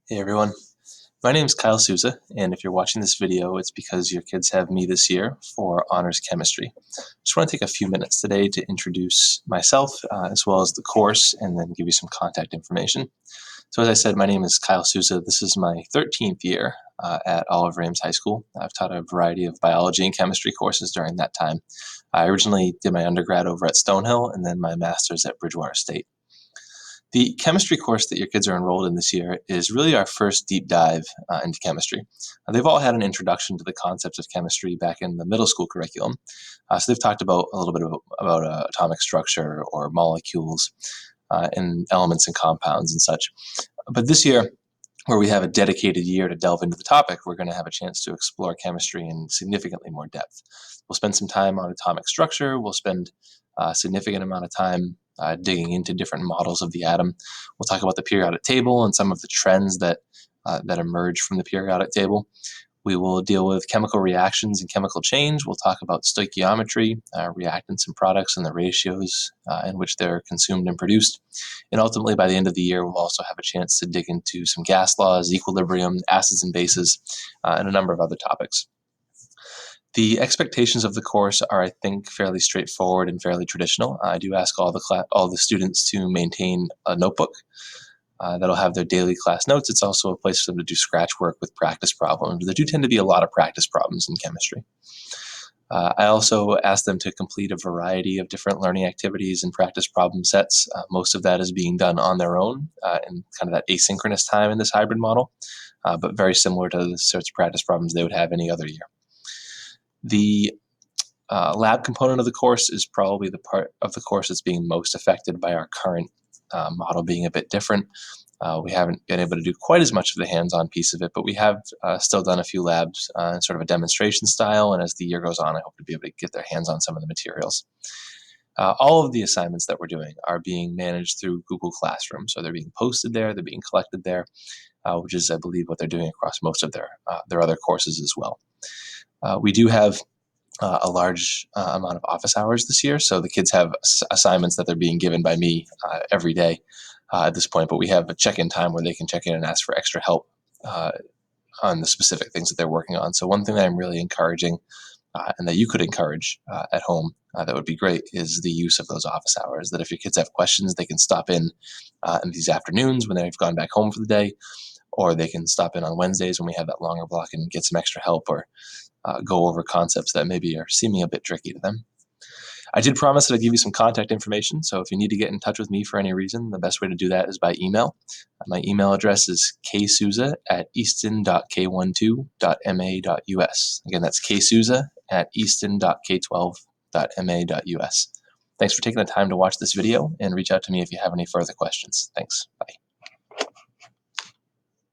Hey everyone, my name is KSousa, and if you're watching this video, it's because your kids have me this year for Honors Chemistry. Just want to take a few minutes today to introduce myself as well as the course and then give you some contact information. So as I said, my name is KSousa. This is my 13th year at Oliver Ames High School. I've taught a variety of biology and chemistry courses during that time. I originally did my undergrad over at Stonehill and then my master's at Bridgewater State. The chemistry course that your kids are enrolled in this year is really our first deep dive into chemistry. They've all had an introduction to the concepts of chemistry back in the middle school curriculum. So they've talked about a little bit about atomic structure or molecules and elements and compounds and such. But this year, where we have a dedicated year to delve into the topic, we're going to have a chance to explore chemistry in significantly more depth. We'll spend some time on atomic structure. We'll spend a significant amount of time digging into different models of the atom. We'll talk about the periodic table and some of the trends that emerge from the periodic table. We will deal with chemical reactions and chemical change. We'll talk about stoichiometry, reactants and products, and the ratios in which they're consumed and produced. And ultimately, by the end of the year, we'll also have a chance to dig into some gas laws, equilibrium, acids and bases, and a number of other topics. The expectations of the course are, I think, fairly straightforward and fairly traditional. I do ask all the students to maintain a notebook that'll have their daily class notes. It's also a place for them to do scratch work with practice problems. There do tend to be a lot of practice problems in chemistry. I also ask them to complete a variety of different learning activities and practice problem sets. Most of that is being done on their own in kind of that asynchronous time in this hybrid model, but very similar to the sorts of practice problems they would have any other year. The lab component of the course is probably the part of the course that's being most affected by our current model being a bit different. We haven't been able to do quite as much of the hands-on piece of it, but we have still done a few labs in sort of a demonstration style, and as the year goes on, I hope to be able to get their hands on some of the materials. All of the assignments that we're doing are being managed through Google Classroom, so they're being posted there, they're being collected there, which is, I believe, what they're doing across most of their other courses as well. We do have a large amount of office hours this year, so the kids have assignments that they're being given by me every day at this point, but we have a check-in time where they can check in and ask for extra help on the specific things that they're working on. So one thing that I'm really encouraging and that you could encourage at home that would be great is the use of those office hours, that if your kids have questions, they can stop in these afternoons when they've gone back home for the day, or they can stop in on Wednesdays when we have that longer block and get some extra help or go over concepts that maybe are seeming a bit tricky to them. I did promise that I'd give you some contact information, so if you need to get in touch with me for any reason, the best way to do that is by email. My email address is ksousa@easton.k12.ma.us. Again, that's ksousa@easton.k12.ma.us. Thanks for taking the time to watch this video, and reach out to me if you have any further questions. Thanks. Bye.